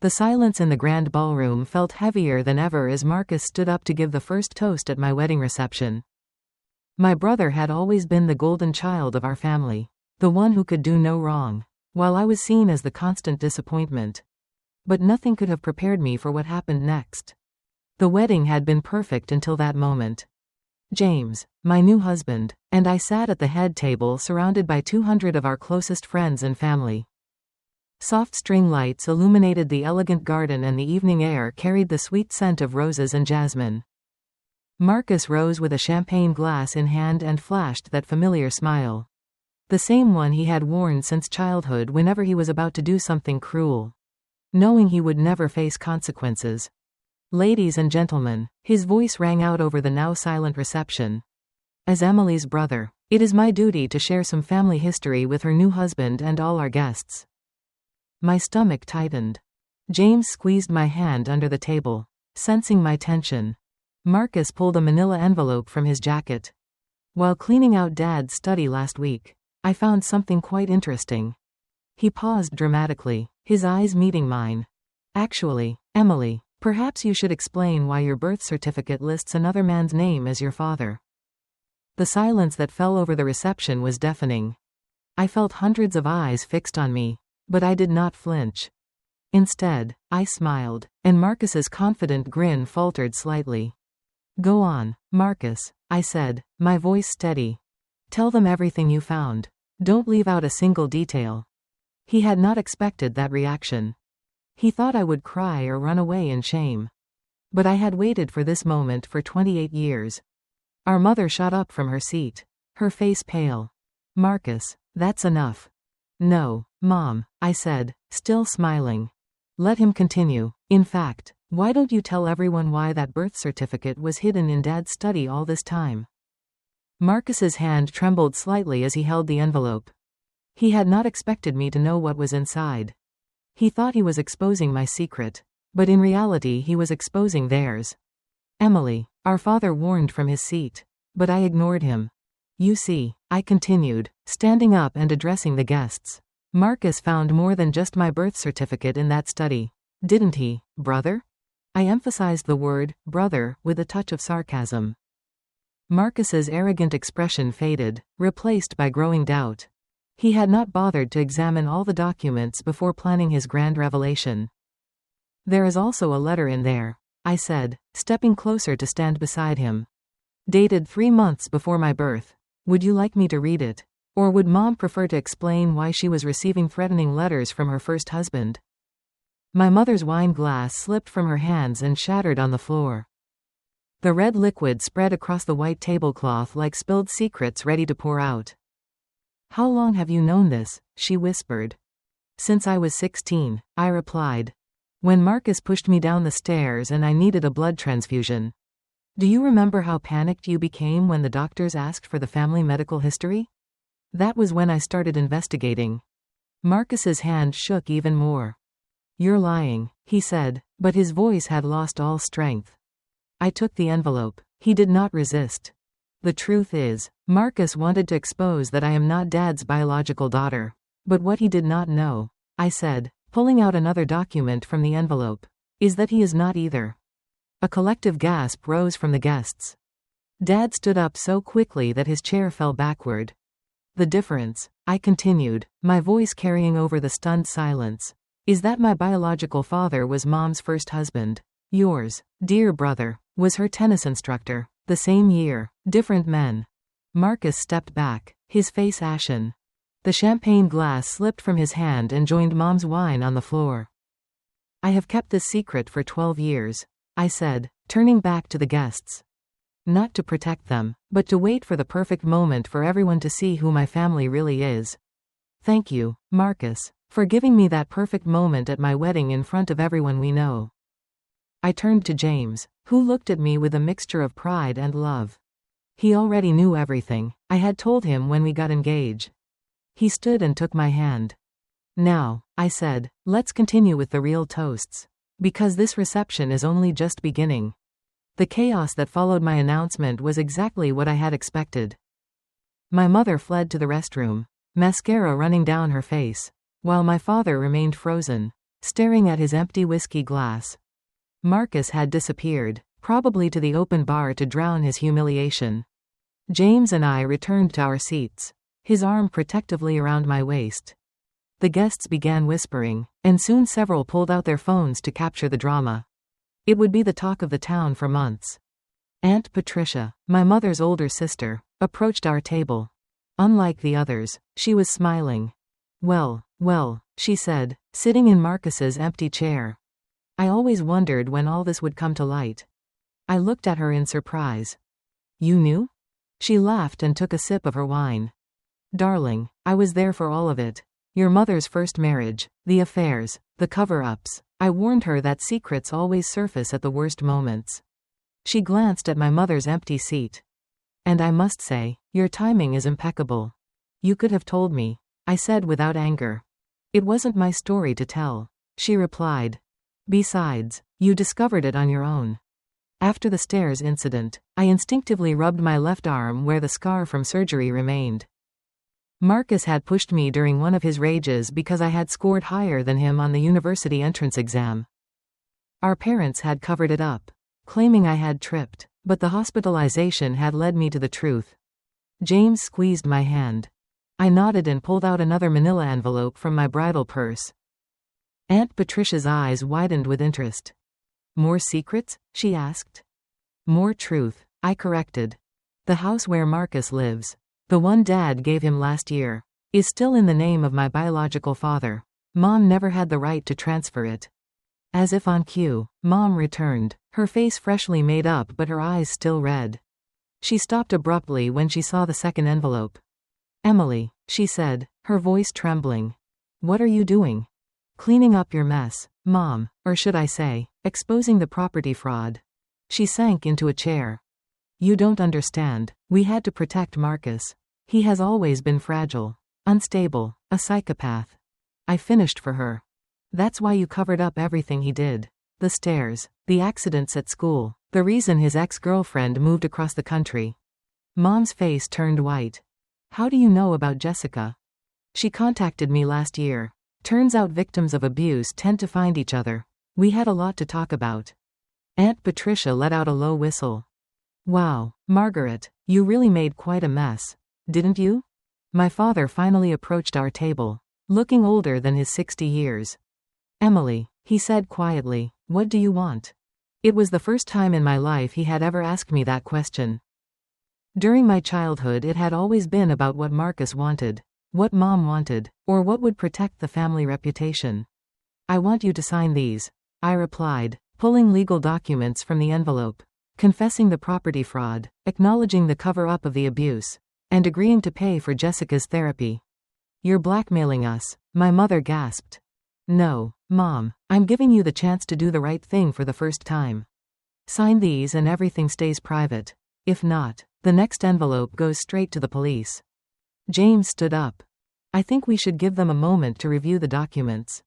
The silence in the grand ballroom felt heavier than ever as Marcus stood up to give the first toast at my wedding reception. My brother had always been the golden child of our family, the one who could do no wrong, while I was seen as the constant disappointment. But nothing could have prepared me for what happened next. The wedding had been perfect until that moment. James, my new husband, and I sat at the head table surrounded by 200 of our closest friends and family. Soft string lights illuminated the elegant garden and the evening air carried the sweet scent of roses and jasmine. Marcus rose with a champagne glass in hand and flashed that familiar smile. The same one he had worn since childhood whenever he was about to do something cruel, knowing he would never face consequences. Ladies and gentlemen, his voice rang out over the now silent reception. As Emily's brother, it is my duty to share some family history with her new husband and all our guests. My stomach tightened. James squeezed my hand under the table, sensing my tension. Marcus pulled a manila envelope from his jacket. While cleaning out Dad's study last week, I found something quite interesting. He paused dramatically, his eyes meeting mine. Actually, Emily, perhaps you should explain why your birth certificate lists another man's name as your father. The silence that fell over the reception was deafening. I felt hundreds of eyes fixed on me, but I did not flinch. Instead, I smiled, and Marcus's confident grin faltered slightly. Go on, Marcus, I said, my voice steady. Tell them everything you found. Don't leave out a single detail. He had not expected that reaction. He thought I would cry or run away in shame. But I had waited for this moment for 28 years. Our mother shot up from her seat, her face pale. Marcus, that's enough. No, Mom, I said, still smiling. Let him continue. In fact, why don't you tell everyone why that birth certificate was hidden in Dad's study all this time? Marcus's hand trembled slightly as he held the envelope. He had not expected me to know what was inside. He thought he was exposing my secret, but in reality he was exposing theirs. Emily, our father warned from his seat, but I ignored him. You see, I continued, standing up and addressing the guests. Marcus found more than just my birth certificate in that study. Didn't he, brother? I emphasized the word, brother, with a touch of sarcasm. Marcus's arrogant expression faded, replaced by growing doubt. He had not bothered to examine all the documents before planning his grand revelation. There is also a letter in there, I said, stepping closer to stand beside him. Dated 3 months before my birth. Would you like me to read it? Or would Mom prefer to explain why she was receiving threatening letters from her first husband? My mother's wine glass slipped from her hands and shattered on the floor. The red liquid spread across the white tablecloth like spilled secrets ready to pour out. How long have you known this? She whispered. Since I was 16, I replied. When Marcus pushed me down the stairs and I needed a blood transfusion. Do you remember how panicked you became when the doctors asked for the family medical history? That was when I started investigating. Marcus's hand shook even more. You're lying, he said, but his voice had lost all strength. I took the envelope. He did not resist. The truth is, Marcus wanted to expose that I am not Dad's biological daughter. But what he did not know, I said, pulling out another document from the envelope, is that he is not either. A collective gasp rose from the guests. Dad stood up so quickly that his chair fell backward. The difference, I continued, my voice carrying over the stunned silence, is that my biological father was Mom's first husband. Yours, dear brother, was her tennis instructor. The same year, different men. Marcus stepped back, his face ashen. The champagne glass slipped from his hand and joined Mom's wine on the floor. I have kept this secret for 12 years, I said, turning back to the guests. Not to protect them, but to wait for the perfect moment for everyone to see who my family really is. Thank you, Marcus, for giving me that perfect moment at my wedding in front of everyone we know. I turned to James, who looked at me with a mixture of pride and love. He already knew everything. I had told him when we got engaged. He stood and took my hand. Now, I said, let's continue with the real toasts. Because this reception is only just beginning. The chaos that followed my announcement was exactly what I had expected. My mother fled to the restroom, mascara running down her face, while my father remained frozen. staring at his empty whiskey glass. Marcus had disappeared, probably to the open bar to drown his humiliation. James and I returned to our seats, his arm protectively around my waist. The guests began whispering, and soon several pulled out their phones to capture the drama. It would be the talk of the town for months. Aunt Patricia, my mother's older sister, approached our table. Unlike the others, she was smiling. Well, she said, sitting in Marcus's empty chair. I always wondered when all this would come to light. I looked at her in surprise. You knew? She laughed and took a sip of her wine. Darling, I was there for all of it. Your mother's first marriage, the affairs, the cover-ups. I warned her that secrets always surface at the worst moments. She glanced at my mother's empty seat. And I must say, your timing is impeccable. You could have told me, I said without anger. It wasn't my story to tell, she replied. Besides, you discovered it on your own. After the stairs incident, I instinctively rubbed my left arm where the scar from surgery remained. Marcus had pushed me during one of his rages because I had scored higher than him on the university entrance exam. Our parents had covered it up, claiming I had tripped, but the hospitalization had led me to the truth. James squeezed my hand. I nodded and pulled out another manila envelope from my bridal purse. Aunt Patricia's eyes widened with interest. More secrets? She asked. More truth, I corrected. The house where Marcus lives, the one Dad gave him last year, is still in the name of my biological father. Mom never had the right to transfer it. As if on cue, Mom returned, her face freshly made up but her eyes still red. She stopped abruptly when she saw the second envelope. Emily, she said, her voice trembling. What are you doing? Cleaning up your mess, Mom, or should I say, exposing the property fraud. She sank into a chair. You don't understand. We had to protect Marcus. He has always been fragile, unstable, a psychopath. I finished for her. That's why you covered up everything he did. The stairs, the accidents at school, the reason his ex-girlfriend moved across the country. Mom's face turned white. How do you know about Jessica? She contacted me last year. Turns out victims of abuse tend to find each other. We had a lot to talk about. Aunt Patricia let out a low whistle. Wow, Margaret, you really made quite a mess, didn't you? My father finally approached our table, looking older than his 60 years. Emily, he said quietly, what do you want? It was the first time in my life he had ever asked me that question. During my childhood it had always been about what Marcus wanted, what Mom wanted, or what would protect the family reputation. I want you to sign these, I replied, pulling legal documents from the envelope, confessing the property fraud, acknowledging the cover-up of the abuse, and agreeing to pay for Jessica's therapy. You're blackmailing us, my mother gasped. No, Mom, I'm giving you the chance to do the right thing for the first time. Sign these and everything stays private. If not, the next envelope goes straight to the police. James stood up. I think we should give them a moment to review the documents.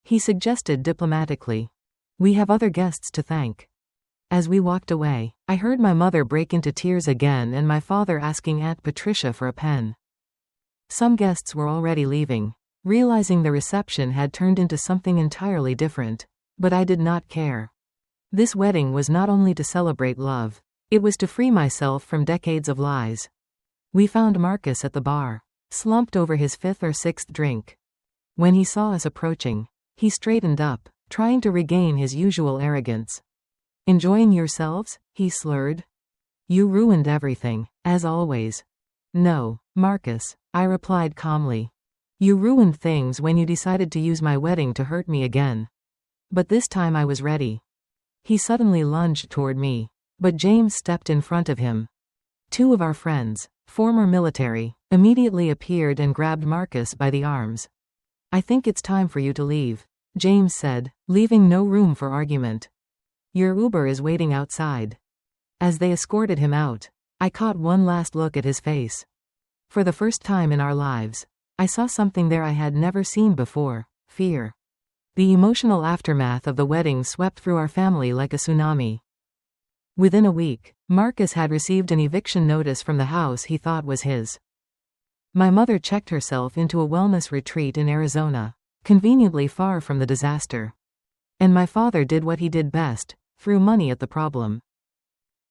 He suggested diplomatically. We have other guests to thank. As we walked away, I heard my mother break into tears again and my father asking Aunt Patricia for a pen. Some guests were already leaving, realizing the reception had turned into something entirely different. But I did not care. This wedding was not only to celebrate love, it was to free myself from decades of lies. We found Marcus at the bar, slumped over his 5th or 6th drink. When he saw us approaching, he straightened up, trying to regain his usual arrogance. Enjoying yourselves? He slurred. You ruined everything, as always. No, Marcus, I replied calmly. You ruined things when you decided to use my wedding to hurt me again. But this time I was ready. He suddenly lunged toward me, but James stepped in front of him. Two of our friends, former military, immediately appeared and grabbed Marcus by the arms. I think it's time for you to leave, James said, leaving no room for argument. Your Uber is waiting outside. As they escorted him out, I caught one last look at his face. For the first time in our lives, I saw something there I had never seen before: fear. The emotional aftermath of the wedding swept through our family like a tsunami. Within a week, Marcus had received an eviction notice from the house he thought was his. My mother checked herself into a wellness retreat in Arizona, conveniently far from the disaster. And my father did what he did best, threw money at the problem.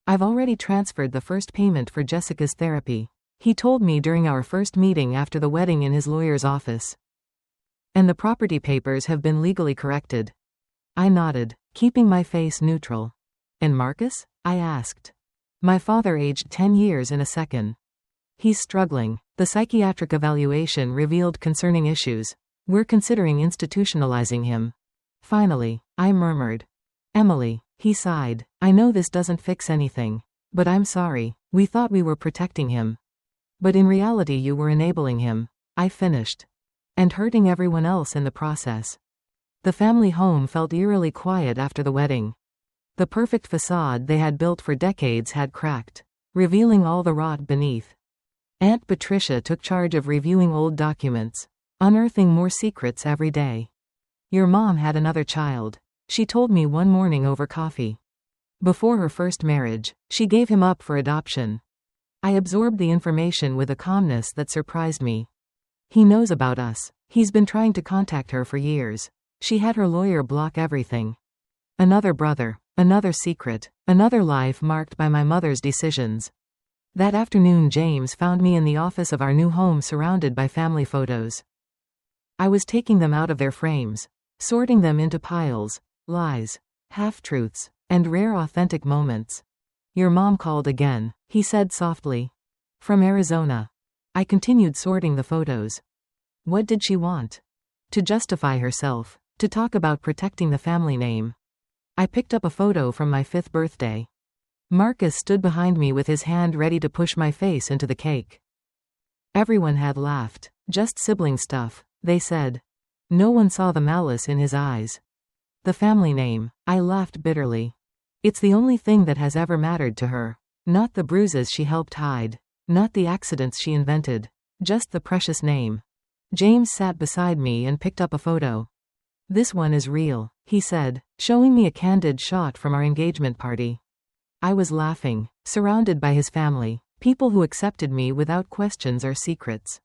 I've already transferred the first payment for Jessica's therapy, he told me during our first meeting after the wedding in his lawyer's office. And the property papers have been legally corrected. I nodded, keeping my face neutral. And Marcus? I asked. My father aged 10 years in a second. He's struggling. The psychiatric evaluation revealed concerning issues. We're considering institutionalizing him. Finally, I murmured. Emily, he sighed. I know this doesn't fix anything. But I'm sorry, we thought we were protecting him. But in reality you were enabling him. I finished. And hurting everyone else in the process. The family home felt eerily quiet after the wedding. The perfect facade they had built for decades had cracked, revealing all the rot beneath. Aunt Patricia took charge of reviewing old documents, unearthing more secrets every day. Your mom had another child, she told me one morning over coffee. Before her first marriage, she gave him up for adoption. I absorbed the information with a calmness that surprised me. He knows about us. He's been trying to contact her for years. She had her lawyer block everything. Another brother, another secret, another life marked by my mother's decisions. That afternoon James found me in the office of our new home surrounded by family photos. I was taking them out of their frames, sorting them into piles, lies, half-truths, and rare authentic moments. Your mom called again, he said softly. From Arizona. I continued sorting the photos. What did she want? To justify herself, to talk about protecting the family name. I picked up a photo from my 5th birthday. Marcus stood behind me with his hand ready to push my face into the cake. Everyone had laughed. Just sibling stuff, they said. No one saw the malice in his eyes. The family name, I laughed bitterly. It's the only thing that has ever mattered to her. Not the bruises she helped hide. Not the accidents she invented. Just the precious name. James sat beside me and picked up a photo. This one is real, he said, showing me a candid shot from our engagement party. I was laughing, surrounded by his family, people who accepted me without questions or secrets.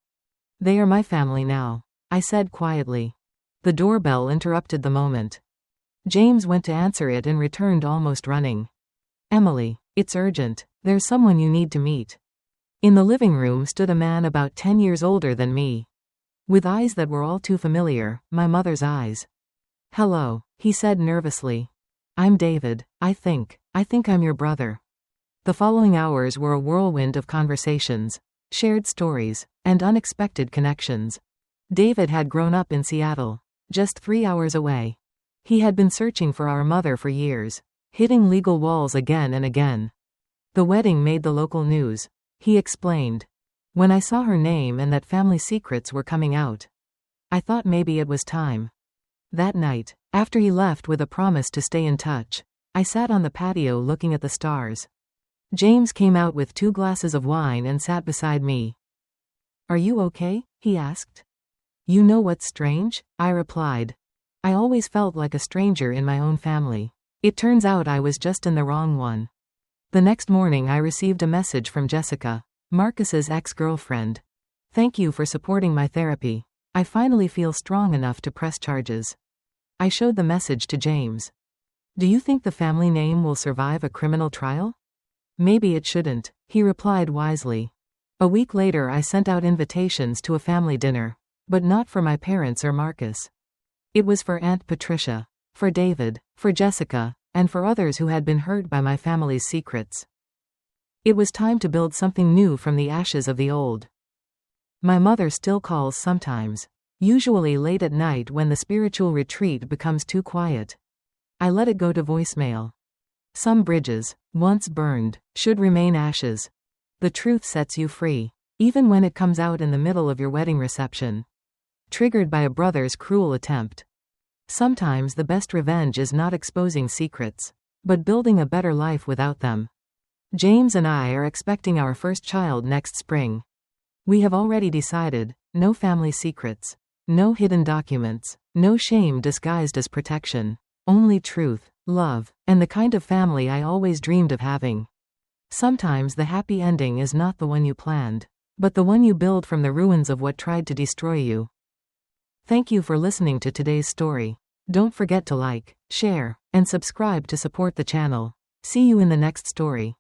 They are my family now, I said quietly. The doorbell interrupted the moment. James went to answer it and returned almost running. Emily, it's urgent, there's someone you need to meet. In the living room stood a man about 10 years older than me. With eyes that were all too familiar, my mother's eyes. Hello, he said nervously. I'm David, I think I'm your brother. The following hours were a whirlwind of conversations, shared stories, and unexpected connections. David had grown up in Seattle, just 3 hours away. He had been searching for our mother for years, hitting legal walls again and again. The wedding made the local news, he explained. When I saw her name and that family secrets were coming out, I thought maybe it was time. That night, after he left with a promise to stay in touch, I sat on the patio looking at the stars. James came out with 2 glasses of wine and sat beside me. Are you okay? He asked. You know what's strange? I replied. I always felt like a stranger in my own family. It turns out I was just in the wrong one. The next morning I received a message from Jessica, Marcus's ex-girlfriend. Thank you for supporting my therapy. I finally feel strong enough to press charges. I showed the message to James. Do you think the family name will survive a criminal trial? Maybe it shouldn't, he replied wisely. A week later I sent out invitations to a family dinner, but not for my parents or Marcus. It was for Aunt Patricia, for David, for Jessica, and for others who had been hurt by my family's secrets. It was time to build something new from the ashes of the old. My mother still calls sometimes, usually late at night when the spiritual retreat becomes too quiet. I let it go to voicemail. Some bridges, once burned, should remain ashes. The truth sets you free, even when it comes out in the middle of your wedding reception. Triggered by a brother's cruel attempt. Sometimes the best revenge is not exposing secrets, but building a better life without them. James and I are expecting our first child next spring. We have already decided, no family secrets, no hidden documents, no shame disguised as protection, only truth, love, and the kind of family I always dreamed of having. Sometimes the happy ending is not the one you planned, but the one you build from the ruins of what tried to destroy you. Thank you for listening to today's story. Don't forget to like, share, and subscribe to support the channel. See you in the next story.